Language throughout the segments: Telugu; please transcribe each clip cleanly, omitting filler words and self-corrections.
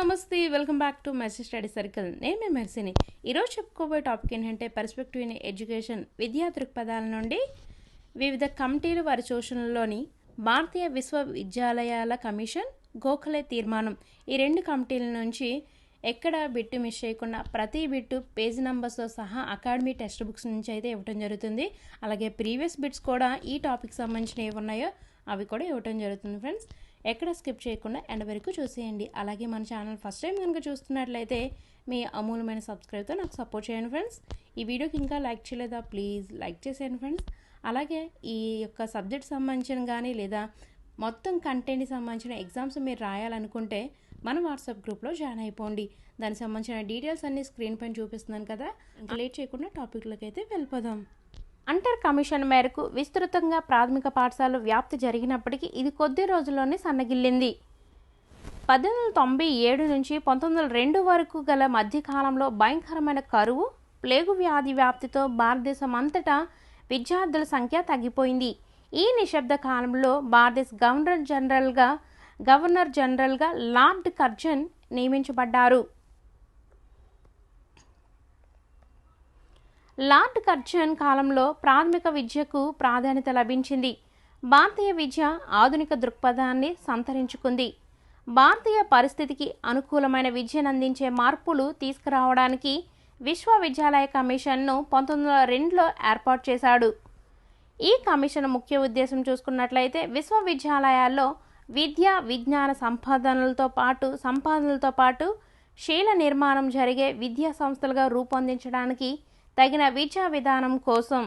నమస్తే welcome back to mercy study circle. నేను మీ మెర్సీని. ఈరోజు చెప్పుకోబోయే టాపిక్ ఏంటంటే పర్స్పెక్టివ్ ఇన్ ఎడ్యుకేషన్. విద్యా దృక్పథాల నుండి వివిధ కమిటీలు వారి సూచనల్లోని భారతీయ విశ్వవిద్యాలయాల కమిషన్, గోఖలే తీర్మానం, ఈ రెండు కమిటీల నుంచి ఎక్కడ బిట్టు మిస్ చేయకుండా ప్రతి బిట్టు పేజీ నెంబర్స్తో సహా అకాడమీ టెక్స్ట్ బుక్స్ నుంచి అయితే ఇవ్వటం జరుగుతుంది. అలాగే ప్రీవియస్ బిట్స్ కూడా ఈ టాపిక్ సంబంధించిన ఏవి ఉన్నాయో అవి కూడా ఇవ్వటం జరుగుతుంది. ఫ్రెండ్స్, ఎక్కడ స్కిప్ చేయకుండా ఎండ్ వరకు చూసేయండి. అలాగే మన ఛానల్ ఫస్ట్ టైం కనుక చూస్తున్నట్లయితే మీ అమూల్యమైన సబ్స్క్రైబ్తో నాకు సపోర్ట్ చేయండి ఫ్రెండ్స్. ఈ వీడియోకి ఇంకా లైక్ చేయలేదా ప్లీజ్ లైక్ చేసేయండి ఫ్రెండ్స్. అలాగే ఈ యొక్క సబ్జెక్ట్ సంబంధించిన కానీ లేదా మొత్తం కంటెంట్కి సంబంధించిన ఎగ్జామ్స్ మీరు రాయాలనుకుంటే మన వాట్సాప్ గ్రూప్లో జాయిన్ అయిపోండి. దానికి సంబంధించిన డీటెయిల్స్ అన్నీ స్క్రీన్ పైన చూపిస్తున్నాను కదా. ఇంకా లేట్ చేయకుండా టాపిక్లోకి అయితే వెళ్ళిపోదాం. అంటర్ కమిషన్ మేరకు విస్తృతంగా ప్రాథమిక పాఠశాలలు వ్యాప్తి జరిగినప్పటికీ ఇది కొద్ది రోజుల్లోనే సన్నగిల్లింది. 1897 నుంచి 1902 వరకు గల మధ్యకాలంలో భయంకరమైన కరువు, ప్లేగు వ్యాధి వ్యాప్తితో భారతదేశం అంతటా విద్యార్థుల సంఖ్య తగ్గిపోయింది. ఈ నిశ్శబ్ద కాలంలో భారతదేశ గవర్నర్ జనరల్గా లార్డ్ కర్జన్ నియమించబడ్డారు. లార్డ్ కర్జన్ కాలంలో ప్రాథమిక విద్యకు ప్రాధాన్యత లభించింది. భారతీయ విద్య ఆధునిక దృక్పథాన్ని సంతరించుకుంది. భారతీయ పరిస్థితికి అనుకూలమైన విద్యను అందించే మార్పులు తీసుకురావడానికి విశ్వవిద్యాలయ కమిషన్ను 1902లో ఏర్పాటు చేశాడు. ఈ కమిషన్ ముఖ్య ఉద్దేశం చూసుకున్నట్లయితే విశ్వవిద్యాలయాల్లో విద్యా విజ్ఞాన సంపాదనలతో పాటు శీల నిర్మాణం జరిగే విద్యా సంస్థలుగా రూపొందించడానికి తగిన విద్యా విధానం కోసం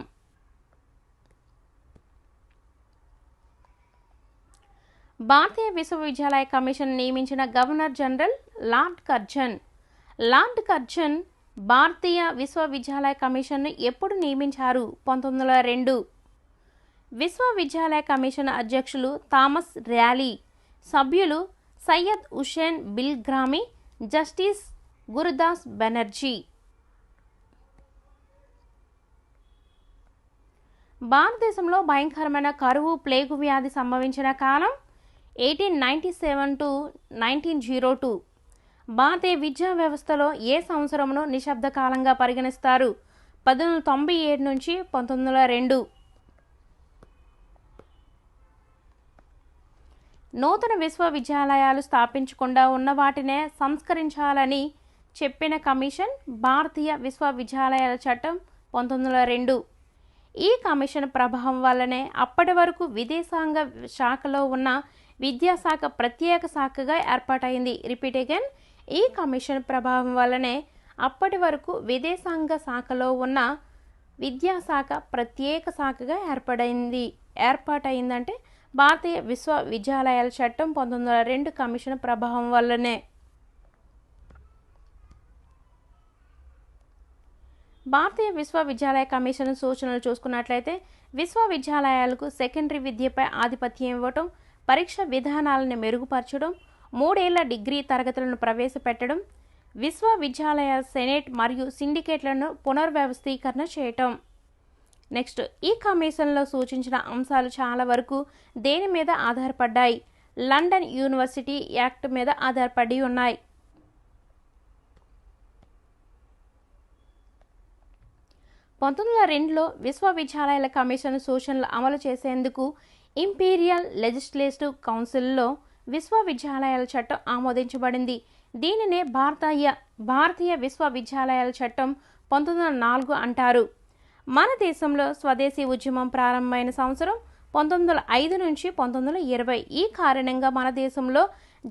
భారతీయ విశ్వవిద్యాలయ కమిషన్ నియమించిన governor general Lord Curzon. Lord Curzon భారతీయ విశ్వవిద్యాలయ కమిషన్ను ఎప్పుడు నియమించారు? 1902. విశ్వవిద్యాలయ కమిషన్ అధ్యక్షులు థామస్ ర్యాలీ, సభ్యులు సయ్యద్ హుస్సేన్ బిల్గ్రామి, జస్టిస్ గురుదాస్ బెనర్జీ. భారతదేశంలో భయంకరమైన కరువు, ప్లేగు వ్యాధి సంభవించిన కాలం 1897 to 1902. భారతీయ విద్యా వ్యవస్థలో ఏ సంవత్సరమును నిశ్శబ్ద కాలంగా పరిగణిస్తారు? 1897 నుంచి 1902. నూతన విశ్వవిద్యాలయాలు స్థాపించకుండా ఉన్న వాటినే సంస్కరించాలని చెప్పిన కమిషన్ భారతీయ విశ్వవిద్యాలయాల చట్టం 1902. ఈ కమిషన్ ప్రభావం వల్లనే అప్పటి వరకు విదేశాంగ శాఖలో ఉన్న విద్యాశాఖ ప్రత్యేక శాఖగా ఏర్పాటైంది. రిపీట్ అగైన్, ఈ కమిషన్ ప్రభావం వల్లనే అప్పటి వరకు విదేశాంగ శాఖలో ఉన్న విద్యాశాఖ ప్రత్యేక శాఖగా ఏర్పాటైందంటే భారతీయ విశ్వవిద్యాలయాల చట్టం 1902 కమిషన్ ప్రభావం వల్లనే. భారతీయ విశ్వవిద్యాలయ కమిషన్ సూచనలు చూసుకున్నట్లయితే విశ్వవిద్యాలయాలకు సెకండరీ విద్యపై ఆధిపత్యం ఇవ్వటం, పరీక్ష విధానాలను మెరుగుపరచడం, 3 ఏళ్ల డిగ్రీ తరగతులను ప్రవేశపెట్టడం, విశ్వవిద్యాలయాల సెనేట్ మరియు సిండికేట్లను పునర్వ్యవస్థీకరణ చేయటం. నెక్స్ట్, ఈ కమిషన్లో సూచించిన అంశాలు చాలా వరకు దేని మీద ఆధారపడ్డాయి? లండన్ యూనివర్సిటీ యాక్ట్ మీద ఆధారపడి ఉన్నాయి. 1902లో విశ్వవిద్యాలయాల కమిషన్ సూచనలు అమలు చేసేందుకు ఇంపీరియల్ లెజిస్లేటివ్ కౌన్సిల్లో విశ్వవిద్యాలయాల చట్టం ఆమోదించబడింది. దీనినే భారతీయ విశ్వవిద్యాలయాల చట్టం 1904 అంటారు. మన దేశంలో స్వదేశీ ఉద్యమం ప్రారంభమైన సంవత్సరం 1905 నుంచి 1920. ఈ కారణంగా మన దేశంలో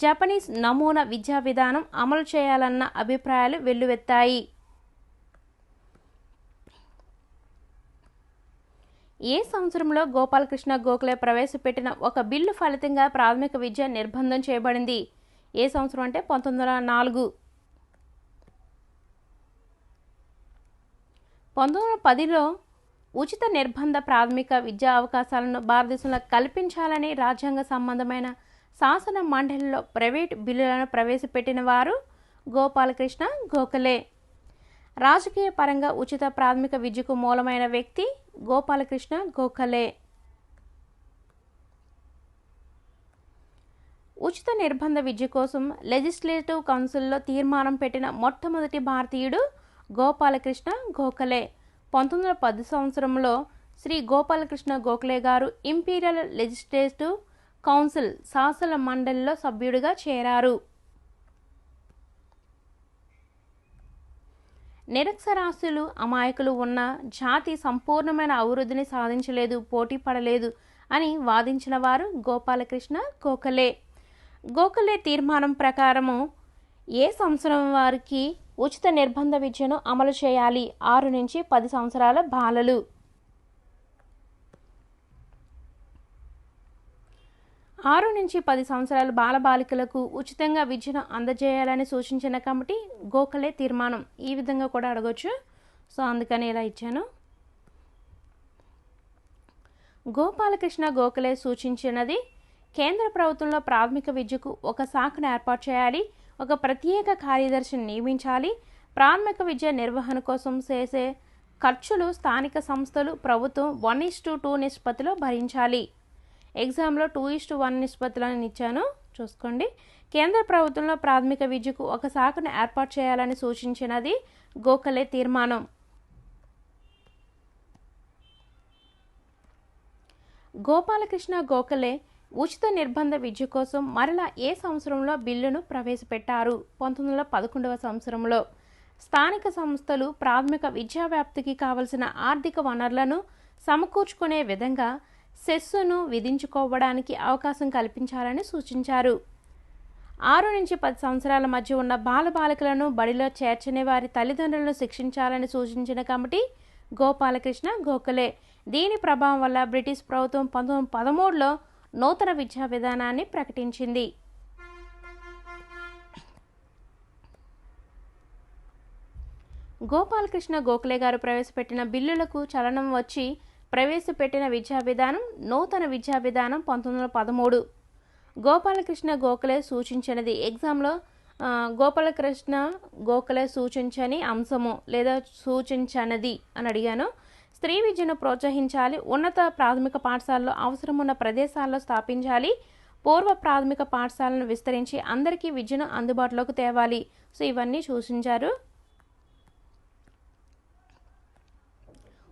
జపనీస్ నమూనా విద్యా విధానం అమలు చేయాలన్న అభిప్రాయాలు వెల్లువెత్తాయి. ఏ సంవత్సరంలో గోపాలకృష్ణ గోఖలే ప్రవేశపెట్టిన ఒక బిల్లు ఫలితంగా ప్రాథమిక విద్య నిర్బంధం చేయబడింది? ఏ సంవత్సరం అంటే 1904. 1910లో ఉచిత నిర్బంధ ప్రాథమిక విద్యా అవకాశాలను భారతదేశంలో కల్పించాలని రాజ్యాంగ సంబంధమైన శాసన మండలిలో ప్రైవేట్ బిల్లులను ప్రవేశపెట్టిన వారు గోపాలకృష్ణ గోఖలే. రాజకీయ పరంగా ఉచిత ప్రాథమిక విద్యకు మూలమైన వ్యక్తి గోపాలకృష్ణ గోఖలే. ఉచిత నిర్బంధ విద్య కోసం లెజిస్లేటివ్ కౌన్సిల్లో తీర్మానం పెట్టిన మొట్టమొదటి భారతీయుడు గోపాలకృష్ణ గోఖలే. 1910 సంవత్సరంలో శ్రీ గోపాలకృష్ణ గోఖలే గారు ఇంపీరియల్ లెజిస్లేటివ్ కౌన్సిల్ శాసన మండలిలో సభ్యుడిగా చేరారు. నిరక్షరాస్యులు అమాయకులు ఉన్న జాతి సంపూర్ణమైన అభివృద్ధిని సాధించలేదు, పోటీ పడలేదు అని వాదించిన వారు గోపాలకృష్ణ గోఖలే. గోఖలే తీర్మానం ప్రకారము ఏ సంవత్సరం వారికి ఉచిత నిర్బంధ విద్యను అమలు చేయాలి? 6 నుంచి 10 సంవత్సరాల బాలలు. 6 నుంచి 10 సంవత్సరాల బాలబాలికలకు ఉచితంగా విద్యను అందజేయాలని సూచించిన కమిటీ గోఖలే తీర్మానం. ఈ విధంగా కూడా అడగొచ్చు, సో అందుకని ఇలా ఇచ్చాను. గోపాలకృష్ణ గోఖలే సూచించినది కేంద్ర ప్రభుత్వంలో ప్రాథమిక విద్యకు ఒక శాఖను ఏర్పాటు చేయాలి, ఒక ప్రత్యేక కార్యదర్శిని నియమించాలి, ప్రాథమిక విద్య నిర్వహణ కోసం చేసే ఖర్చులు స్థానిక సంస్థలు ప్రభుత్వం 1:2 నిష్పత్తిలో భరించాలి. ఎగ్జామ్లో 2:1 నిష్పత్తిలో ఇచ్చాను, చూసుకోండి. కేంద్ర ప్రభుత్వంలో ప్రాథమిక విద్యకు ఒక శాఖను ఏర్పాటు చేయాలని సూచించినది గోఖలే తీర్మానం. గోపాలకృష్ణ గోఖలే ఉచిత నిర్బంధ విద్య కోసం మరలా ఏ సంవత్సరంలో బిల్లును ప్రవేశపెట్టారు? 1911వ సంవత్సరంలో. స్థానిక సంస్థలు ప్రాథమిక విద్యా వ్యాప్తికి కావలసిన ఆర్థిక వనరులను సమకూర్చుకునే విధంగా సెస్సును విధించుకోవడానికి అవకాశం కల్పించాలని సూచించారు. 6 నుంచి 10 సంవత్సరాల మధ్య ఉన్న బాలబాలికలను బడిలో చేర్చని వారి తల్లిదండ్రులను శిక్షించాలని సూచించిన కమిటీ గోపాలకృష్ణ గోఖలే. దీని ప్రభావం వల్ల బ్రిటిష్ ప్రభుత్వం 1913లో నూతన విద్యా విధానాన్ని ప్రకటించింది. గోపాలకృష్ణ గోఖలే గారు ప్రవేశపెట్టిన బిల్లులకు చలనం వచ్చి ప్రవేశపెట్టిన విద్యా విధానం నూతన విద్యా విధానం 1913. గోపాలకృష్ణ గోఖలే సూచించినది. ఎగ్జామ్లో గోపాలకృష్ణ గోఖలే సూచించని అంశము లేదా సూచించనది అని అడిగాను. స్త్రీ విద్యను ప్రోత్సహించాలి, ఉన్నత ప్రాథమిక పాఠశాలలో అవసరం ఉన్న ప్రదేశాల్లో స్థాపించాలి, పూర్వ ప్రాథమిక పాఠశాలను విస్తరించి అందరికీ విద్యను అందుబాటులోకి తేవాలి. సో ఇవన్నీ సూచించారు.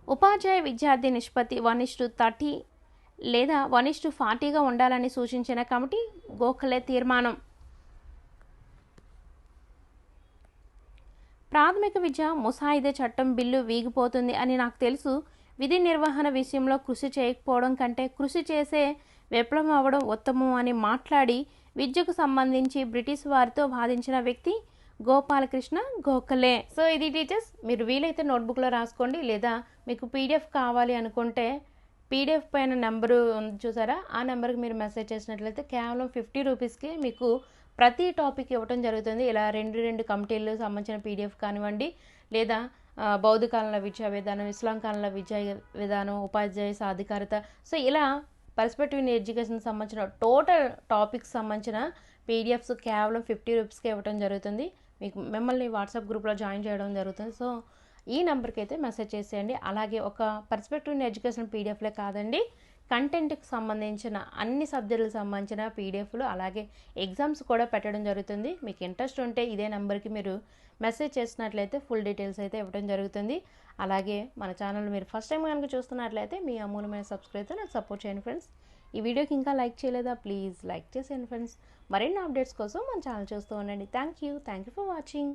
ఉపాధ్యాయ విద్యార్థి నిష్పత్తి 1:30 లేదా 1:40గా ఉండాలని సూచించిన కమిటీ గోఖలే తీర్మానం. ప్రాథమిక విద్య ముసాయిదా చట్టం బిల్లు వీగిపోతుంది అని నాకు తెలుసు. విధి నిర్వహణ విషయంలో కృషి చేయకపోవడం కంటే కృషి చేసే విప్లవం అవ్వడం ఉత్తమం అని మాట్లాడి విద్యకు సంబంధించి బ్రిటిష్ వారితో వాదించిన వ్యక్తి గోపాలకృష్ణ గోఖలే. సో ఇది టీచర్స్, మీరు వీలైతే నోట్బుక్లో రాసుకోండి, లేదా మీకు పీడిఎఫ్ కావాలి అనుకుంటే పీడిఎఫ్ పైన నెంబరు చూసారా, ఆ నెంబర్కి మీరు మెసేజ్ చేసినట్లయితే కేవలం 50 రూపీస్కి మీకు ప్రతి టాపిక్ ఇవ్వటం జరుగుతుంది. ఇలా రెండు కమిటీలకు సంబంధించిన పీడిఎఫ్ కానివ్వండి, లేదా బౌద్ధ కాలంలో విద్యా విధానం, ఇస్లాం కాలంలో విద్యా విధానం, ఉపాధ్యాయ సాధికారత, సో ఇలా పర్స్పెక్టివ్ ఇన్ ఎడ్యుకేషన్ సంబంధించిన టోటల్ టాపిక్స్ సంబంధించిన పీడిఎఫ్స్ కేవలం 50 రూపీస్కి ఇవ్వటం జరుగుతుంది. మిమ్మల్ని వాట్సాప్ గ్రూప్లో జాయిన్ చేయడం జరుగుతుంది. సో ఈ నెంబర్కి అయితే మెసేజ్ చేసేయండి. అలాగే ఒక పర్స్పెక్టివ్ ఇన్ ఎడ్యుకేషన్ పీడిఎఫ్లే కాదండి, కంటెంట్కి సంబంధించిన అన్ని సబ్జెక్టులకు సంబంధించిన పీడిఎఫ్లు అలాగే ఎగ్జామ్స్ కూడా పెట్టడం జరుగుతుంది. మీకు ఇంట్రెస్ట్ ఉంటే ఇదే నెంబర్కి మీరు మెసేజ్ చేసినట్లయితే ఫుల్ డీటెయిల్స్ అయితే ఇవ్వడం జరుగుతుంది. అలాగే మన ఛానల్ మీరు ఫస్ట్ టైం కనుక చూస్తున్నట్లయితే మీ అమూల్యమైన సబ్స్క్రైబ్తో నాకు సపోర్ట్ చేయండి ఫ్రెండ్స్. ఈ వీడియోకి ఇంకా లైక్ చేయలేదా? ప్లీజ్ లైక్ చేసేయండి ఫ్రెండ్స్. మరిన్ని అప్డేట్స్ కోసం మన ఛానల్ చూస్తూ ఉండండి. Thank you for watching.